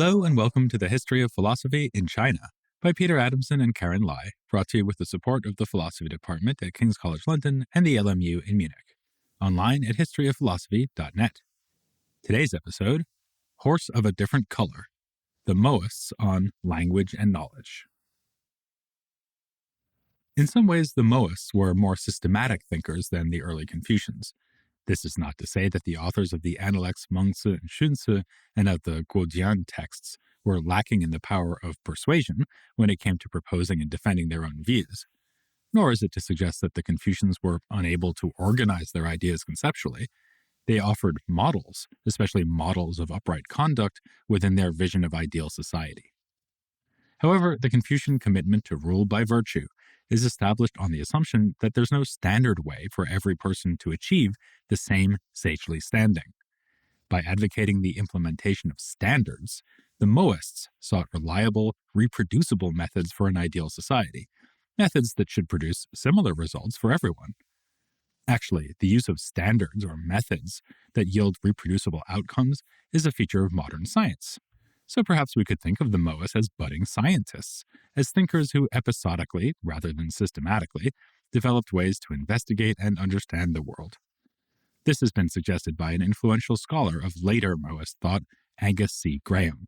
Hello and welcome to the History of Philosophy in China by Peter Adamson and Karen Lai, brought to you with the support of the Philosophy Department at King's College London and the LMU in Munich. Online at historyofphilosophy.net. Today's episode, Horse of a Different Color, the Mohists on Language and Knowledge. In some ways, the Mohists were more systematic thinkers than the early Confucians. This is not to say that the authors of the Analects Mengzi and Xunzi and of the Guojian texts were lacking in the power of persuasion when it came to proposing and defending their own views. Nor is it to suggest that the Confucians were unable to organize their ideas conceptually. They offered models, especially models of upright conduct, within their vision of ideal society. However, the Confucian commitment to rule by virtue is established on the assumption that there's no standard way for every person to achieve the same sagely standing. By advocating the implementation of standards, the Mohists sought reliable, reproducible methods for an ideal society, methods that should produce similar results for everyone. Actually, the use of standards or methods that yield reproducible outcomes is a feature of modern science. So perhaps we could think of the Mohists as budding scientists, as thinkers who episodically, rather than systematically, developed ways to investigate and understand the world. This has been suggested by an influential scholar of later Mohist thought, Angus C. Graham.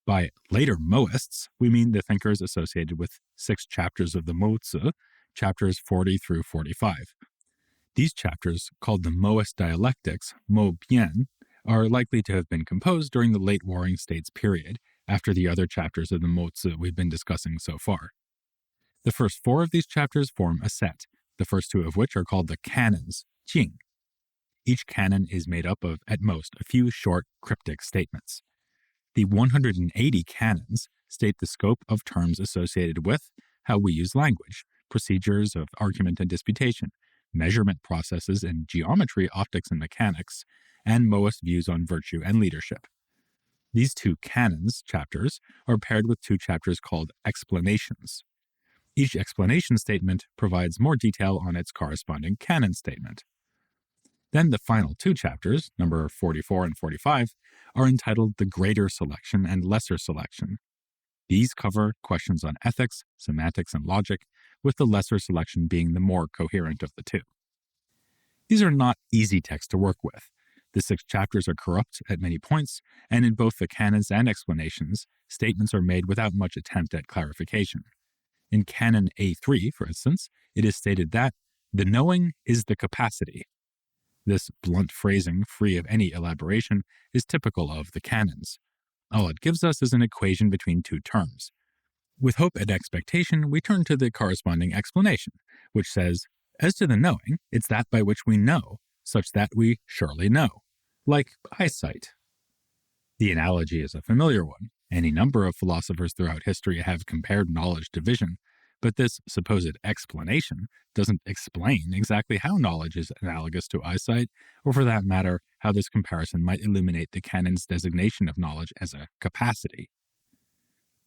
By later Mohists, we mean the thinkers associated with 6 chapters of the Mozi, chapters 40 through 45. These chapters, called the Mohist dialectics, Mo Bian, are likely to have been composed during the late Warring States period, after the other chapters of the Mozi we've been discussing so far. The first 4 of these chapters form a set, the first 2 of which are called the canons, Jing. Each canon is made up of, at most, a few short, cryptic statements. The 180 canons state the scope of terms associated with how we use language, procedures of argument and disputation, measurement processes in geometry, optics, and mechanics, and Mohist views on virtue and leadership. These 2 canons chapters are paired with 2 chapters called explanations. Each explanation statement provides more detail on its corresponding canon statement. Then the final 2 chapters, number 44 and 45, are entitled the Greater Selection and Lesser Selection. These cover questions on ethics, semantics, and logic, with the lesser selection being the more coherent of the 2. These are not easy texts to work with. The 6 chapters are corrupt at many points, and in both the canons and explanations, statements are made without much attempt at clarification. In Canon A3, for instance, it is stated that the knowing is the capacity. This blunt phrasing, free of any elaboration, is typical of the canons. All it gives us is an equation between 2 terms. With hope and expectation, we turn to the corresponding explanation, which says, as to the knowing, it's that by which we know, such that we surely know, like eyesight. The analogy is a familiar one. Any number of philosophers throughout history have compared knowledge to vision, but this supposed explanation doesn't explain exactly how knowledge is analogous to eyesight, or for that matter, how this comparison might illuminate the canon's designation of knowledge as a capacity.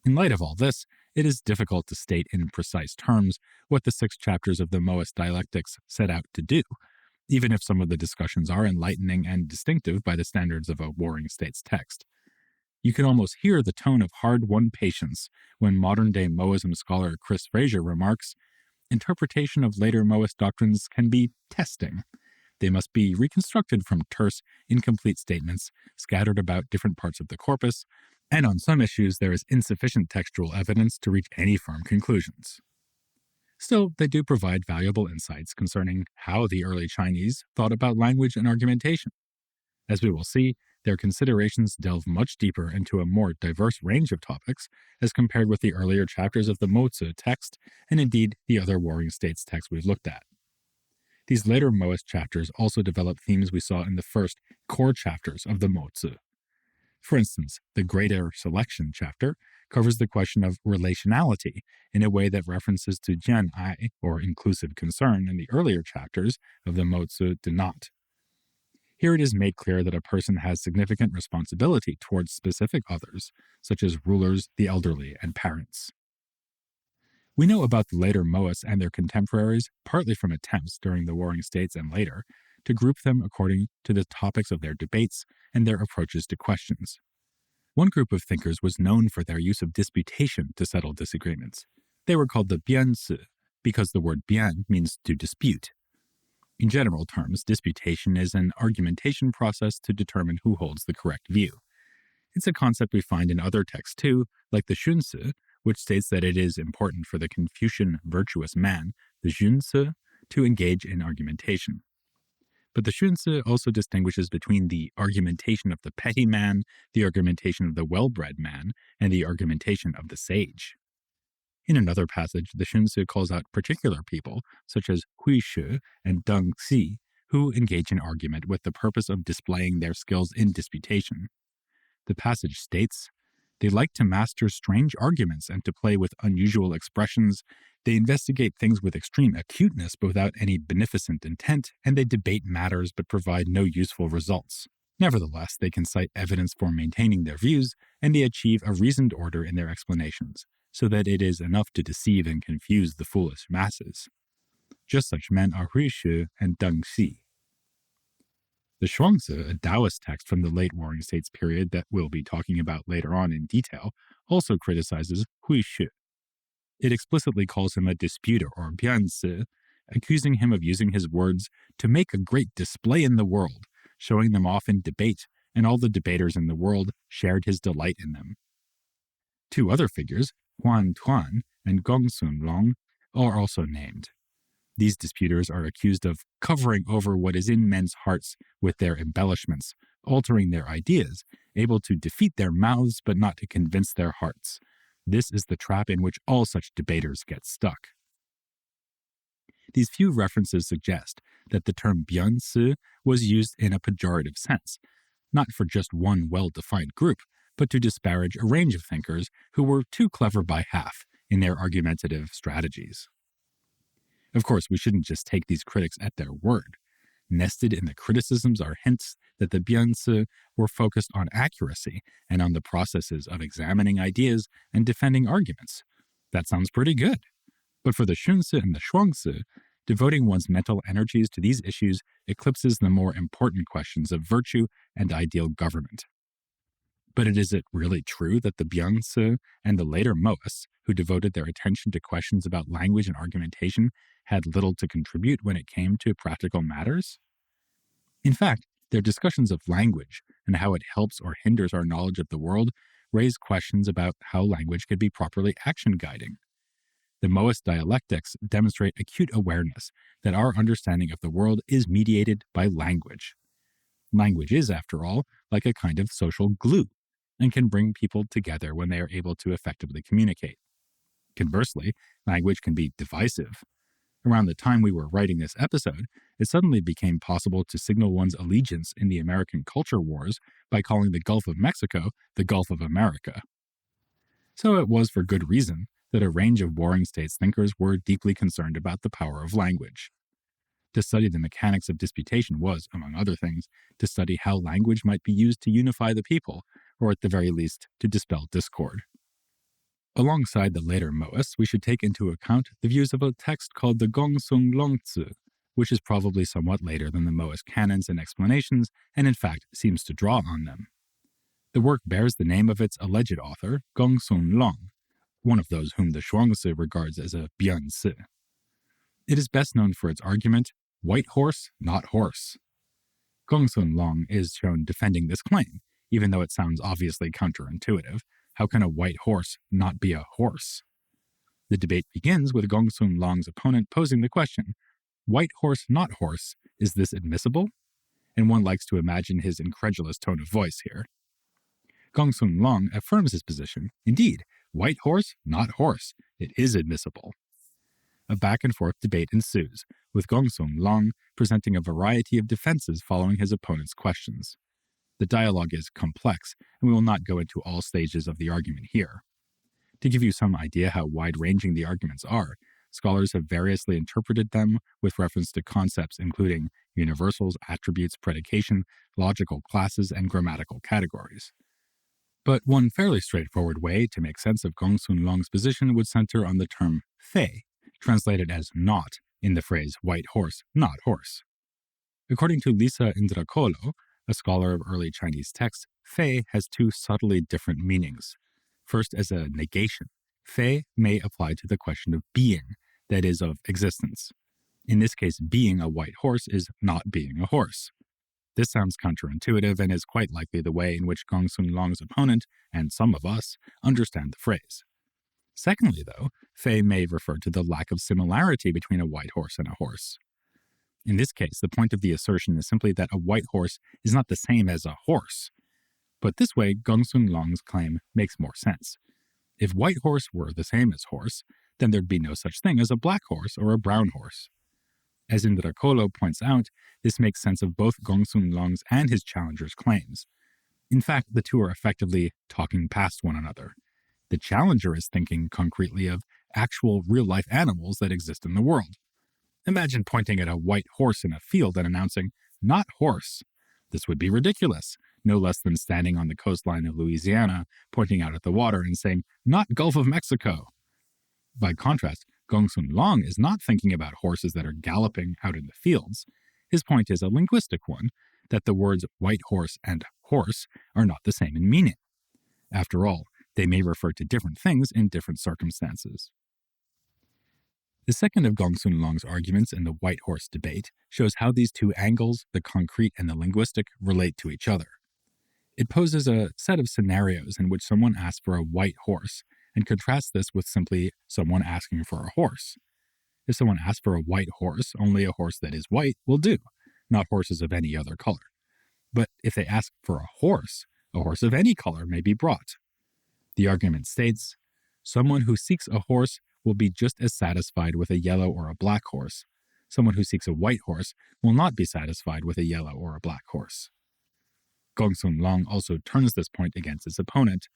In light of all this, it is difficult to state in precise terms what the 6 chapters of the Mohist dialectics set out to do, even if some of the discussions are enlightening and distinctive by the standards of a Warring States text. You can almost hear the tone of hard-won patience when modern-day Mohism scholar Chris Fraser remarks, interpretation of later Mohist doctrines can be testing. They must be reconstructed from terse, incomplete statements scattered about different parts of the corpus, and on some issues there is insufficient textual evidence to reach any firm conclusions. Still, they do provide valuable insights concerning how the early Chinese thought about language and argumentation. As we will see, their considerations delve much deeper into a more diverse range of topics as compared with the earlier chapters of the Mozi text, and indeed the other Warring States texts we've looked at. These later Mohist chapters also develop themes we saw in the first core chapters of the Mozi. For instance, the Greater Selection chapter covers the question of relationality in a way that references to jian'ai, or inclusive concern, in the earlier chapters of the Mozi did not. Here it is made clear that a person has significant responsibility towards specific others, such as rulers, the elderly, and parents. We know about the later Mohists and their contemporaries partly from attempts during the Warring States and later to group them according to the topics of their debates and their approaches to questions. One group of thinkers was known for their use of disputation to settle disagreements. They were called the bianzi, because the word bian means to dispute. In general terms, disputation is an argumentation process to determine who holds the correct view. It's a concept we find in other texts too, like the Xunzi, which states that it is important for the Confucian virtuous man, the Junzi, to engage in argumentation. But the Xunzi also distinguishes between the argumentation of the petty man, the argumentation of the well-bred man, and the argumentation of the sage. In another passage, the Xunzi calls out particular people, such as Hui Shi and Deng Xi, who engage in argument with the purpose of displaying their skills in disputation. The passage states, "They like to master strange arguments and to play with unusual expressions. They investigate things with extreme acuteness but without any beneficent intent, and they debate matters but provide no useful results. Nevertheless, they can cite evidence for maintaining their views, and they achieve a reasoned order in their explanations, so that it is enough to deceive and confuse the foolish masses. Just such men are Hui Shi and Deng Xi." The Shuangzi, a Taoist text from the late Warring States period that we'll be talking about later on in detail, also criticizes Hui Shi. It explicitly calls him a disputer or bianzi, accusing him of using his words to make a great display in the world, showing them off in debate, and all the debaters in the world shared his delight in them. Two other figures, Huan Tuan and Gongsun Long, are also named. These disputers are accused of covering over what is in men's hearts with their embellishments, altering their ideas, able to defeat their mouths but not to convince their hearts. This is the trap in which all such debaters get stuck. These few references suggest that the term bianzi was used in a pejorative sense, not for just one well-defined group, but to disparage a range of thinkers who were too clever by half in their argumentative strategies. Of course, we shouldn't just take these critics at their word. Nested in the criticisms are hints that the bianzi were focused on accuracy and on the processes of examining ideas and defending arguments. That sounds pretty good. But for the Xunzi and the Shuangzi, devoting one's mental energies to these issues eclipses the more important questions of virtue and ideal government. But is it really true that the bianzi and the later Mohists, who devoted their attention to questions about language and argumentation, had little to contribute when it came to practical matters? In fact, their discussions of language and how it helps or hinders our knowledge of the world raise questions about how language could be properly action-guiding. The Mohist dialectics demonstrate acute awareness that our understanding of the world is mediated by language. Language is, after all, like a kind of social glue, and can bring people together when they are able to effectively communicate. Conversely, language can be divisive. Around the time we were writing this episode, it suddenly became possible to signal one's allegiance in the American culture wars by calling the Gulf of Mexico the Gulf of America. So it was for good reason that a range of Warring States thinkers were deeply concerned about the power of language. To study the mechanics of disputation was, among other things, to study how language might be used to unify the people, or at the very least, to dispel discord. Alongside the later Mohists, we should take into account the views of a text called the Gongsun Long, which is probably somewhat later than the Mohist canons and explanations, and in fact seems to draw on them. The work bears the name of its alleged author, Gongsun Long, one of those whom the Shuangzi regards as a bianzi. It is best known for its argument, "White horse, not horse." Gongsun Long is shown defending this claim, even though it sounds obviously counterintuitive. How can a white horse not be a horse? The debate begins with Gongsun Long's opponent posing the question, "White horse, not horse, is this admissible?" And one likes to imagine his incredulous tone of voice here. Gongsun Long affirms his position. Indeed, white horse, not horse, it is admissible. A back-and-forth debate ensues, with Gongsun Long presenting a variety of defenses following his opponent's questions. The dialogue is complex, and we will not go into all stages of the argument here. To give you some idea how wide-ranging the arguments are, scholars have variously interpreted them with reference to concepts including universals, attributes, predication, logical classes, and grammatical categories. But one fairly straightforward way to make sense of Gongsun Long's position would center on the term fei, translated as not, in the phrase white horse, not horse. According to Lisa Indracolo, a scholar of early Chinese texts, fei has two subtly different meanings. First, as a negation, fei may apply to the question of being, that is, of existence. In this case, being a white horse is not being a horse. This sounds counterintuitive and is quite likely the way in which Gongsun Long's opponent, and some of us, understand the phrase. Secondly, though, fei may refer to the lack of similarity between a white horse and a horse. In this case, the point of the assertion is simply that a white horse is not the same as a horse. But this way, Gongsun Long's claim makes more sense. If white horse were the same as horse, then there'd be no such thing as a black horse or a brown horse. As Indrakolo points out, this makes sense of both Gongsun Long's and his challenger's claims. In fact, the two are effectively talking past one another. The challenger is thinking concretely of actual real-life animals that exist in the world. Imagine pointing at a white horse in a field and announcing, "Not horse." This would be ridiculous, no less than standing on the coastline of Louisiana, pointing out at the water and saying, "Not Gulf of Mexico." By contrast, Gongsun Long is not thinking about horses that are galloping out in the fields. His point is a linguistic one, that the words white horse and horse are not the same in meaning. After all, they may refer to different things in different circumstances. The second of Gongsun Long's arguments in the white horse debate shows how these two angles, the concrete and the linguistic, relate to each other. It poses a set of scenarios in which someone asks for a white horse and contrasts this with simply someone asking for a horse. If someone asks for a white horse, only a horse that is white will do, not horses of any other color. But if they ask for a horse of any color may be brought. The argument states, someone who seeks a horse will be just as satisfied with a yellow or a black horse. Someone who seeks a white horse will not be satisfied with a yellow or a black horse. Gongsun Long also turns this point against his opponent.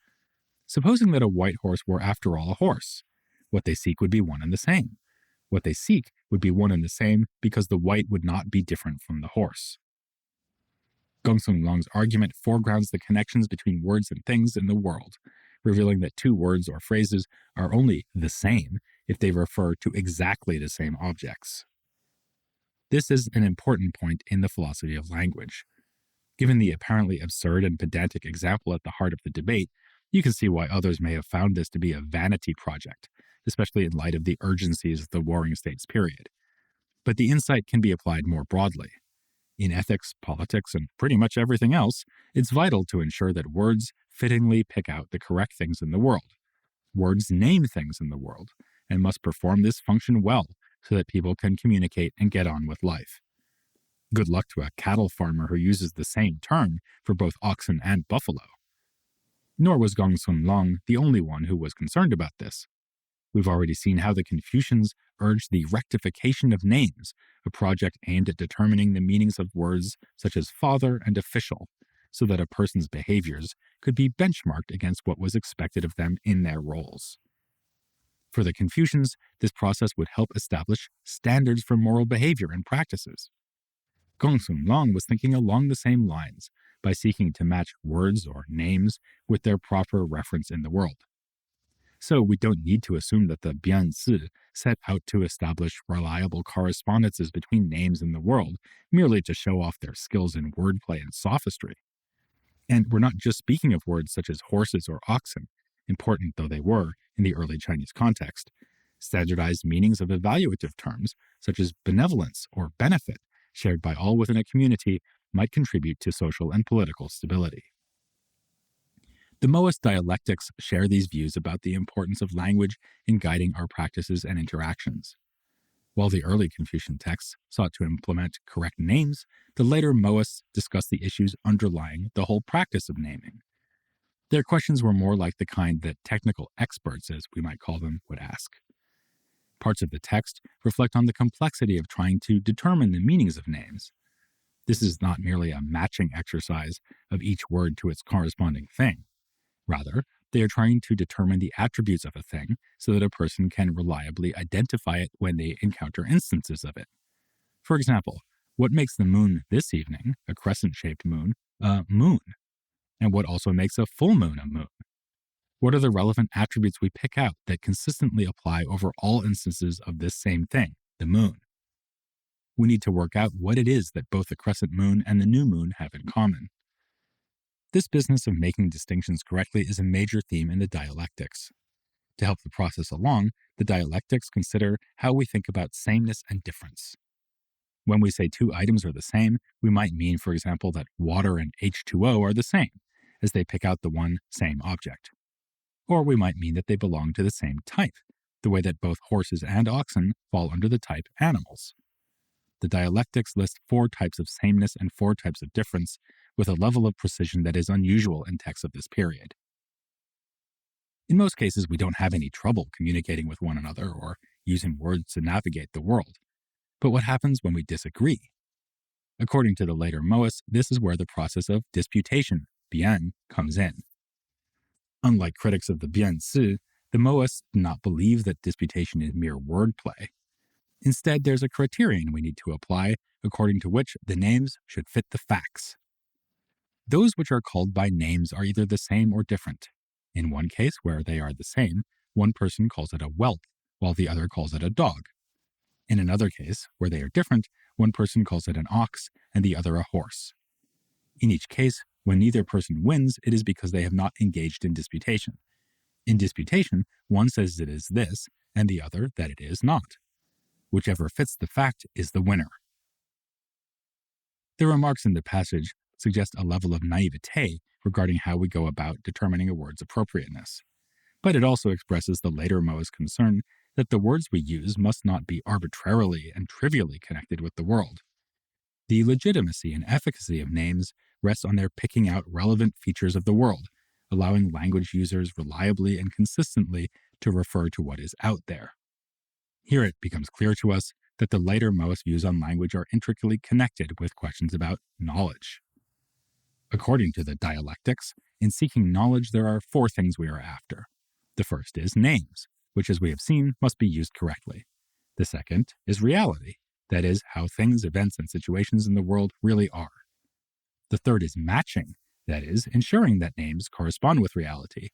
Supposing that a white horse were after all a horse, what they seek would be one and the same. What they seek would be one and the same because the white would not be different from the horse. Gongsun Long's argument foregrounds the connections between words and things in the world, revealing that two words or phrases are only the same if they refer to exactly the same objects. This is an important point in the philosophy of language. Given the apparently absurd and pedantic example at the heart of the debate, you can see why others may have found this to be a vanity project, especially in light of the urgencies of the Warring States period. But the insight can be applied more broadly. In ethics, politics, and pretty much everything else, it's vital to ensure that words fittingly pick out the correct things in the world. Words name things in the world, and must perform this function well so that people can communicate and get on with life. Good luck to a cattle farmer who uses the same term for both oxen and buffalo. Nor was Gongsun Long the only one who was concerned about this. We've already seen how the Confucians urged the rectification of names, a project aimed at determining the meanings of words such as father and official, so that a person's behaviors could be benchmarked against what was expected of them in their roles. For the Confucians, this process would help establish standards for moral behavior and practices. Gongsun Long was thinking along the same lines by seeking to match words or names with their proper reference in the world. So we don't need to assume that the Bianzi set out to establish reliable correspondences between names in the world merely to show off their skills in wordplay and sophistry. And we're not just speaking of words such as horses or oxen, important though they were in the early Chinese context. Standardized meanings of evaluative terms, such as benevolence or benefit, shared by all within a community, might contribute to social and political stability. The Mohist dialectics share these views about the importance of language in guiding our practices and interactions. While the early Confucian texts sought to implement correct names, the later Mohists discussed the issues underlying the whole practice of naming. Their questions were more like the kind that technical experts, as we might call them, would ask. Parts of the text reflect on the complexity of trying to determine the meanings of names. This is not merely a matching exercise of each word to its corresponding thing. Rather, they are trying to determine the attributes of a thing so that a person can reliably identify it when they encounter instances of it. For example, what makes the moon this evening, a crescent-shaped moon, a moon? And what also makes a full moon a moon? What are the relevant attributes we pick out that consistently apply over all instances of this same thing, the moon? we need to work out what it is that both the crescent moon and the new moon have in common. This business of making distinctions correctly is a major theme in the dialectics. To help the process along, the dialectics consider how we think about sameness and difference. When we say two items are the same, we might mean, for example, that water and H2O are the same, as they pick out the one same object. Or we might mean that they belong to the same type, the way that both horses and oxen fall under the type animals. The dialectics list 4 types of sameness and 4 types of difference, with a level of precision that is unusual in texts of this period. In most cases, we don't have any trouble communicating with one another or using words to navigate the world. But what happens when we disagree? According to the later Mohists, this is where the process of disputation, bian, comes in. Unlike critics of the bianzi, the Mohists do not believe that disputation is mere wordplay. Instead, there's a criterion we need to apply, according to which the names should fit the facts. Those which are called by names are either the same or different. In one case, where they are the same, one person calls it a whelp, while the other calls it a dog. In another case, where they are different, one person calls it an ox and the other a horse. In each case, when neither person wins, it is because they have not engaged in disputation. In disputation, one says it is this, and the other that it is not. Whichever fits the fact is the winner. The remarks in the passage suggest a level of naivete regarding how we go about determining a word's appropriateness. But it also expresses the later Mohist concern that the words we use must not be arbitrarily and trivially connected with the world. The legitimacy and efficacy of names rests on their picking out relevant features of the world, allowing language users reliably and consistently to refer to what is out there. Here it becomes clear to us that the later Mohist views on language are intricately connected with questions about knowledge. According to the dialectics, in seeking knowledge there are 4 things we are after. The first is names, which as we have seen must be used correctly. The second is reality, that is, how things, events, and situations in the world really are. The third is matching, that is, ensuring that names correspond with reality.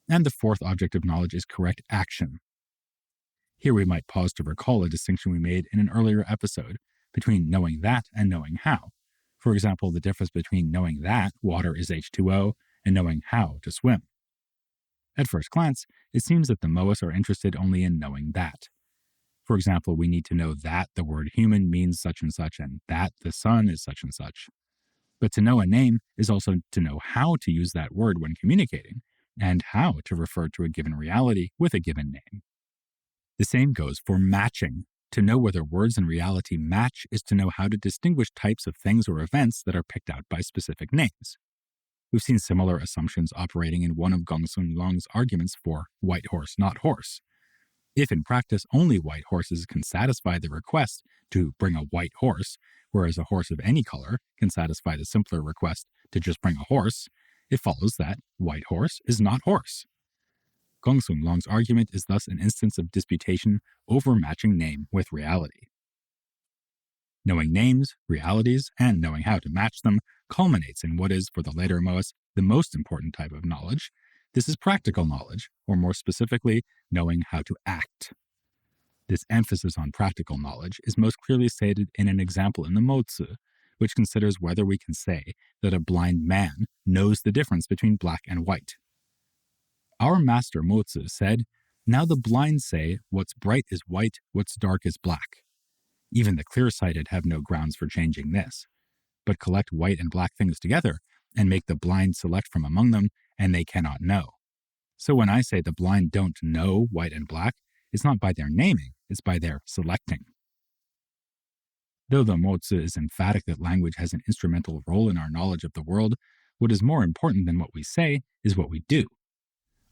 And the fourth object of knowledge is correct action. Here we might pause to recall a distinction we made in an earlier episode between knowing that and knowing how. For example, the difference between knowing that water is H2O and knowing how to swim. At first glance, it seems that the Mohists are interested only in knowing that. For example, we need to know that the word human means such and such and that the sun is such and such. But to know a name is also to know how to use that word when communicating, and how to refer to a given reality with a given name. The same goes for matching. To know whether words and reality match is to know how to distinguish types of things or events that are picked out by specific names. We've seen similar assumptions operating in one of Gongsun Long's arguments for white horse, not horse. If in practice only white horses can satisfy the request to bring a white horse, whereas a horse of any color can satisfy the simpler request to just bring a horse, it follows that white horse is not horse. Gongsun Long's argument is thus an instance of disputation over matching name with reality. Knowing names, realities, and knowing how to match them culminates in what is, for the later Mohists, the most important type of knowledge. This is practical knowledge, or more specifically, knowing how to act. This emphasis on practical knowledge is most clearly stated in an example in the Mozi, which considers whether we can say that a blind man knows the difference between black and white. Our master Mozi said, "Now the blind say, what's bright is white, what's dark is black. Even the clear-sighted have no grounds for changing this. But collect white and black things together, and make the blind select from among them, and they cannot know. So when I say the blind don't know white and black, it's not by their naming, it's by their selecting." Though the Mozi is emphatic that language has an instrumental role in our knowledge of the world, what is more important than what we say is what we do.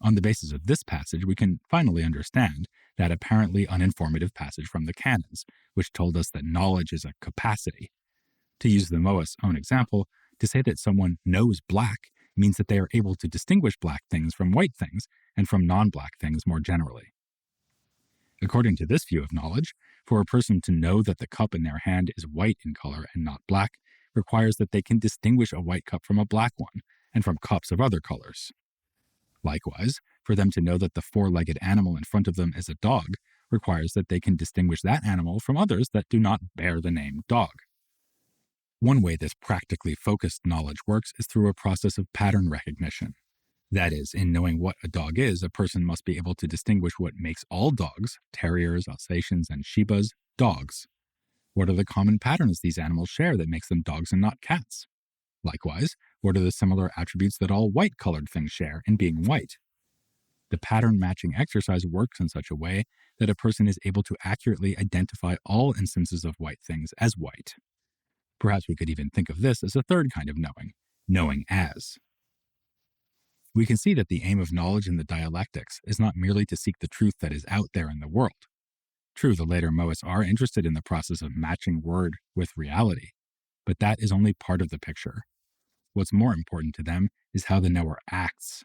On the basis of this passage, we can finally understand that apparently uninformative passage from the canons, which told us that knowledge is a capacity. To use the Mohist's own example, to say that someone knows black means that they are able to distinguish black things from white things and from non-black things more generally. According to this view of knowledge, for a person to know that the cup in their hand is white in color and not black requires that they can distinguish a white cup from a black one and from cups of other colors. Likewise, for them to know that the 4-legged animal in front of them is a dog requires that they can distinguish that animal from others that do not bear the name dog. One way this practically focused knowledge works is through a process of pattern recognition. That is, in knowing what a dog is, a person must be able to distinguish what makes all dogs, terriers, Alsatians, and Shibas, dogs. What are the common patterns these animals share that makes them dogs and not cats? Likewise, what are the similar attributes that all white-colored things share in being white? The pattern matching exercise works in such a way that a person is able to accurately identify all instances of white things as white. Perhaps we could even think of this as a third kind of knowing as. We can see that the aim of knowledge in the dialectics is not merely to seek the truth that is out there in the world. True, the later Mohists are interested in the process of matching word with reality, but that is only part of the picture. What's more important to them is how the knower acts.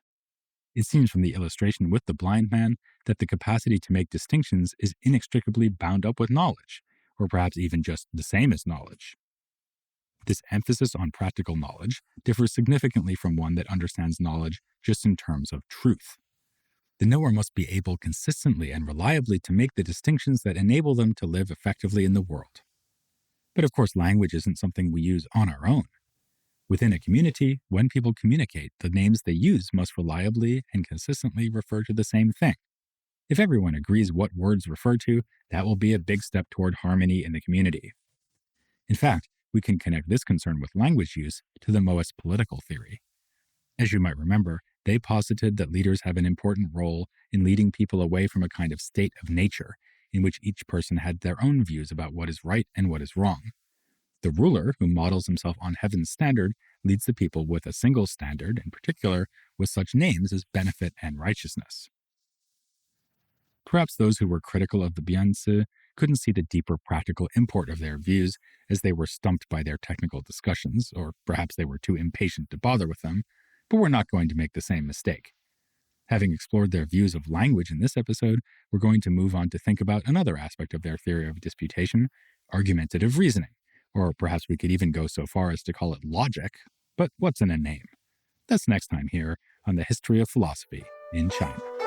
It seems from the illustration with the blind man that the capacity to make distinctions is inextricably bound up with knowledge, or perhaps even just the same as knowledge. This emphasis on practical knowledge differs significantly from one that understands knowledge just in terms of truth. The knower must be able consistently and reliably to make the distinctions that enable them to live effectively in the world. But of course, language isn't something we use on our own. Within a community, when people communicate, the names they use must reliably and consistently refer to the same thing. If everyone agrees what words refer to, that will be a big step toward harmony in the community. In fact, we can connect this concern with language use to the Mohist political theory. As you might remember, they posited that leaders have an important role in leading people away from a kind of state of nature, in which each person had their own views about what is right and what is wrong. The ruler, who models himself on heaven's standard, leads the people with a single standard, in particular with such names as benefit and righteousness. Perhaps those who were critical of the Bianzi couldn't see the deeper practical import of their views, as they were stumped by their technical discussions, or perhaps they were too impatient to bother with them, but we're not going to make the same mistake. Having explored their views of language in this episode, we're going to move on to think about another aspect of their theory of disputation, argumentative reasoning, or perhaps we could even go so far as to call it logic, but what's in a name? That's next time here on the History of Philosophy in China.